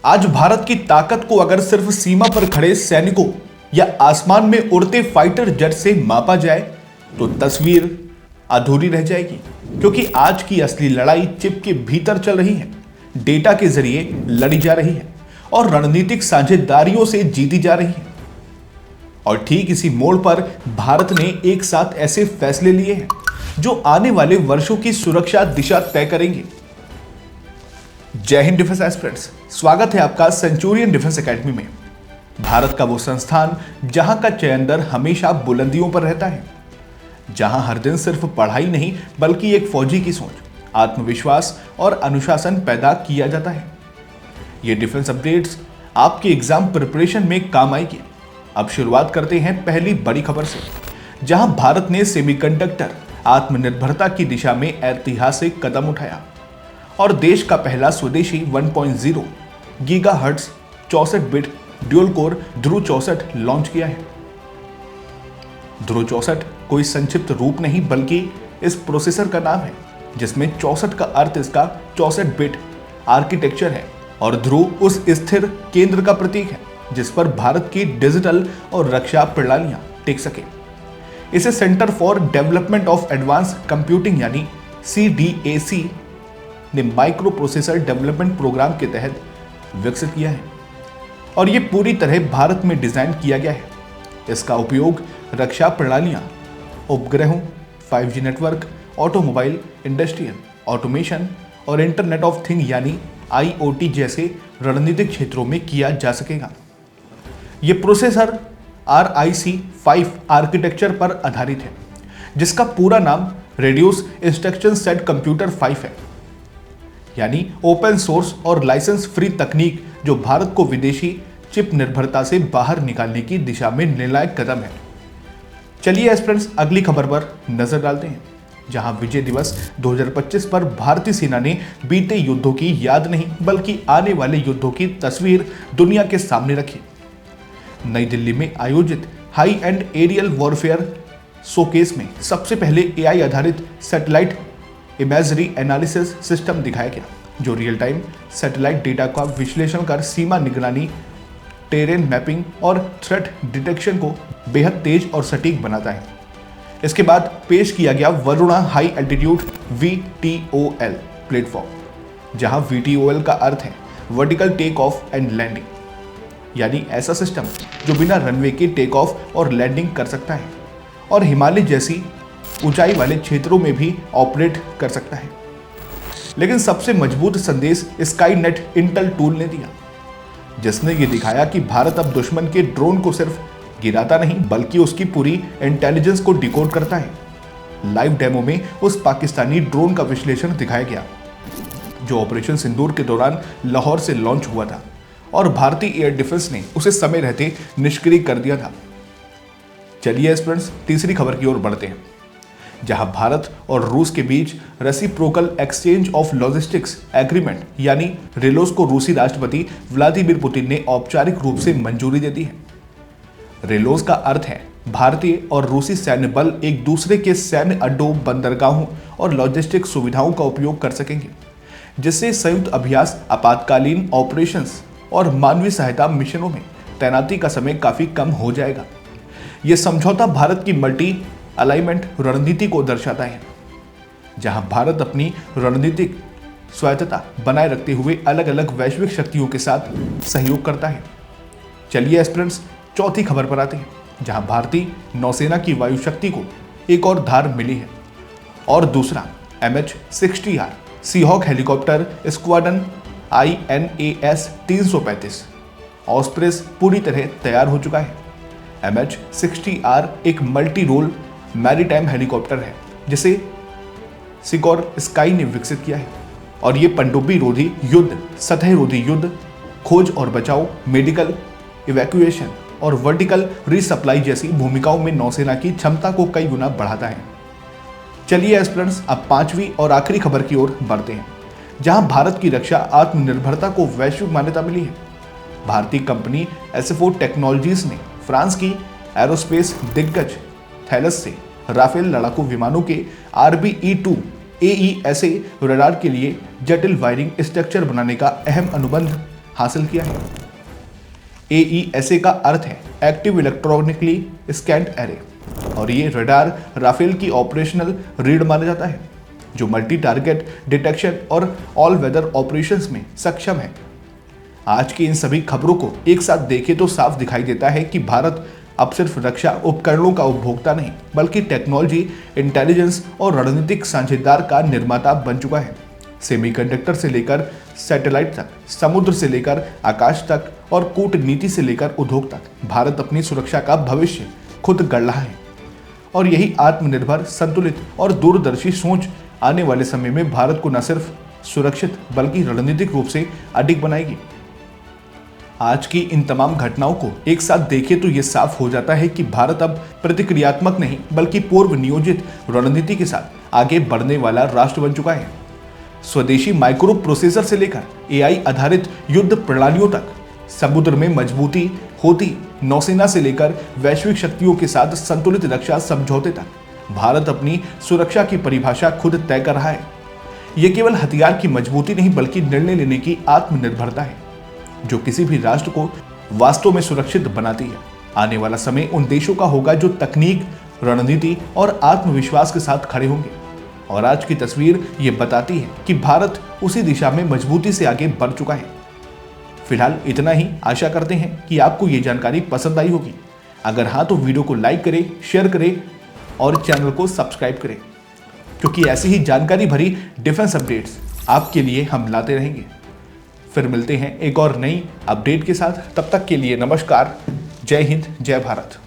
आज भारत की ताकत को अगर सिर्फ सीमा पर खड़े सैनिकों या आसमान में उड़ते फाइटर जेट से मापा जाए तो तस्वीर अधूरी रह जाएगी, क्योंकि आज की असली लड़ाई चिप के भीतर चल रही है, डेटा के जरिए लड़ी जा रही है और रणनीतिक साझेदारियों से जीती जा रही है। और ठीक इसी मोड़ पर भारत ने एक साथ ऐसे फैसले लिए हैं जो आने वाले वर्षों की सुरक्षा दिशा तय करेंगे। जय हिंद डिफेंस एस्पिरेंट्स, स्वागत है आपका सेंचुरियन डिफेंस एकेडमी में। भारत का वो संस्थान जहां का चयन दर हमेशा बुलंदियों पर रहता है, जहां हर दिन सिर्फ पढ़ाई नहीं बल्कि एक फौजी की सोच, आत्मविश्वास और अनुशासन पैदा किया जाता है। ये डिफेंस अपडेट्स आपके एग्जाम प्रिपरेशन में काम आएगी। अब शुरुआत करते हैं पहली बड़ी खबर से, जहां भारत ने सेमीकंडक्टर आत्मनिर्भरता की दिशा में ऐतिहासिक कदम उठाया और देश का पहला स्वदेशी 1.0 गीगाहर्ट्ज 64 बिट ड्यूल कोर ध्रुव 64 लॉन्च किया है। ध्रुव 64 कोई संक्षिप्त रूप नहीं बल्कि इस प्रोसेसर का नाम है, जिसमें 64 का अर्थ इसका 64 बिट आर्किटेक्चर है और ध्रुव उस स्थिर केंद्र का प्रतीक है जिस पर भारत की डिजिटल और रक्षा प्रणालियां टिक सके। इसे centre for development of advance computing यानी CDAC ने माइक्रो प्रोसेसर डेवलपमेंट प्रोग्राम के तहत विकसित किया है और यह पूरी तरह भारत में डिजाइन किया गया है। इसका उपयोग रक्षा प्रणालियां, उपग्रहों, 5G network, automobile, industrial automation और इंटरनेट ऑफ थिंग यानी IoT जैसे रणनीतिक क्षेत्रों में किया जा सकेगा। यह प्रोसेसर RISC-V आर्किटेक्चर पर आधारित है, जिसका पूरा नाम रेड्यूस इंस्ट्रक्शन सेट कंप्यूटर 5 है, यानी ओपन सोर्स और लाइसेंस फ्री तकनीक जो भारत को विदेशी चिप निर्भरता से बाहर निकालने की दिशा में निर्णायक कदम है। चलिए एस्पिरेंट्स अगली खबर पर नजर डालते हैं, जहां विजय दिवस 2025 पर भारतीय सेना ने बीते युद्धों की याद नहीं बल्कि आने वाले युद्धों की तस्वीर दुनिया के सामने रखी। नई दिल्ली में आयोजित high end aerial warfare showcase में सबसे पहले AI आधारित सैटेलाइट इमेजरी एनालिसिस सिस्टम दिखाया गया, जो रियल टाइम सैटेलाइट डेटा का विश्लेषण कर सीमा निगरानी, टेरेन मैपिंग और थ्रेट डिटेक्शन को बेहद तेज और सटीक बनाता है। इसके बाद पेश किया गया Varuna high altitude VTOL platform, जहां VTOL का अर्थ है vertical take off and landing, यानी ऐसा सिस्टम जो बिना रनवे के टेक ऑफ और लैंडिंग कर सकता है और हिमालय जैसी ऊंचाई वाले क्षेत्रों में भी ऑपरेट कर सकता है। लेकिन सबसे मजबूत संदेश स्काईनेट इंटेल टूल ने दिया, जिसने ये दिखाया कि भारत अब दुश्मन के ड्रोन को सिर्फ गिराता नहीं बल्कि उसकी पूरी इंटेलिजेंस को डिकोड करता है। लाइव डेमो में उस पाकिस्तानी ड्रोन का विश्लेषण दिखाया गया जो ऑपरेशन सिंदूर के दौरान लाहौर से लॉन्च हुआ था और भारतीय एयर डिफेंस ने उसे समय रहते निष्क्रिय कर दिया था। चलिए एस्पिरेंट्स तीसरी खबर की ओर बढ़ते हैं, जहां भारत और रूस के बीच reciprocal exchange of logistics agreement यानी रेलोस को रूसी राष्ट्रपति व्लादिमीर पुतिन ने औपचारिक रूप से मंजूरी दे दी है। रेलोस का अर्थ है भारतीय और रूसी सैन्य बल एक दूसरे के सैन्य अड्डों, बंदरगाहों और लॉजिस्टिक सुविधाओं का उपयोग कर सकेंगे, जिससे संयुक्त अभ्यास, आपातकालीन ऑपरेशंस और मानवीय सहायता मिशनों में तैनाती का समय काफी कम हो जाएगा। यह समझौता भारत की मल्टी अलाइनमेंट रणनीति को दर्शाता है, जहां भारत अपनी रणनीतिक स्वायत्तता बनाए रखते हुए अलग अलग वैश्विक शक्तियों के साथ सहयोग करता है। चलिए एस्पिरेंट्स चौथी खबर पर आते हैं, जहां भारतीय नौसेना की वायु शक्ति को एक और धार मिली है और दूसरा MH-60R Seahawk helicopter squadron INAS 335 ऑस्प्रेस पूरी तरह तैयार हो चुका है। MH-60R एक मल्टी रोल मैरीटाइम हेलीकॉप्टर है जिसे सिकोर स्काई ने विकसित किया है और ये पनडुब्बी रोधी युद्ध, सतह रोधी युद्ध, खोज और बचाव, मेडिकल इवैक्यूएशन और वर्टिकल रीसप्लाई जैसी भूमिकाओं में नौसेना की क्षमता को कई गुना बढ़ाता है। चलिए एस्पिरेंट्स अब पांचवी और आखिरी खबर की ओर बढ़ते हैं, जहां भारत की रक्षा आत्मनिर्भरता को वैश्विक मान्यता मिली है। भारतीय कंपनी SFO टेक्नोलॉजीज ने फ्रांस की एरोस्पेस दिग्गज थैलस से राफेल लड़ाकू विमानों के RBE-2 AESA रडार के लिए जटिल वायरिंग स्ट्रक्चर बनाने का अहम अनुबंध हासिल किया है। AESA का अर्थ है एक्टिव इलेक्ट्रॉनिकली स्कैन्ड एरे, और ये रडार राफेल की ऑपरेशनल रीड माना जाता है जो मल्टी टारगेट डिटेक्शन और ऑल वेदर ऑपरेशंस में सक्षम है। आज की इन सभी खबरों को एक साथ देखें तो साफ दिखाई देता है कि भारत अब सिर्फ रक्षा उपकरणों का उपभोक्ता नहीं बल्कि टेक्नोलॉजी, इंटेलिजेंस और रणनीतिक साझेदार का निर्माता बन चुका है। सेमीकंडक्टर से लेकर सैटेलाइट तक, समुद्र से लेकर आकाश तक और कूटनीति से लेकर उद्योग तक भारत अपनी सुरक्षा का भविष्य खुद गढ़ रहा है। और यही आत्मनिर्भर, संतुलित और दूरदर्शी सोच आने वाले समय में भारत को न सिर्फ सुरक्षित बल्कि रणनीतिक रूप से अडिग बनाएगी। आज की इन तमाम घटनाओं को एक साथ देखें तो यह साफ हो जाता है कि भारत अब प्रतिक्रियात्मक नहीं बल्कि पूर्व नियोजित रणनीति के साथ आगे बढ़ने वाला राष्ट्र बन चुका है। स्वदेशी माइक्रो प्रोसेसर से लेकर AI आधारित युद्ध प्रणालियों तक, समुद्र में मजबूती होती नौसेना से लेकर वैश्विक शक्तियों के साथ संतुलित रक्षा समझौते तक, भारत अपनी सुरक्षा की परिभाषा खुद तय कर रहा है। यह केवल हथियार की मजबूती नहीं बल्कि निर्णय लेने की आत्मनिर्भरता है जो किसी भी राष्ट्र को वास्तव में सुरक्षित बनाती है। आने वाला समय उन देशों का होगा जो तकनीक, रणनीति और आत्मविश्वास के साथ खड़े होंगे। और आज की तस्वीर ये बताती है कि भारत उसी दिशा में मजबूती से आगे बढ़ चुका है। फिलहाल इतना ही। आशा करते हैं कि आपको ये जानकारी पसंद आई होगी। अगर हाँ तो वीडियो को लाइक करें, शेयर करें और चैनल को सब्सक्राइब करें, क्योंकि ऐसी ही जानकारी भरी डिफेंस अपडेट्स आपके लिए हम लाते रहेंगे। फिर मिलते हैं एक और नई अपडेट के साथ। तब तक के लिए नमस्कार। जय हिंद, जय भारत।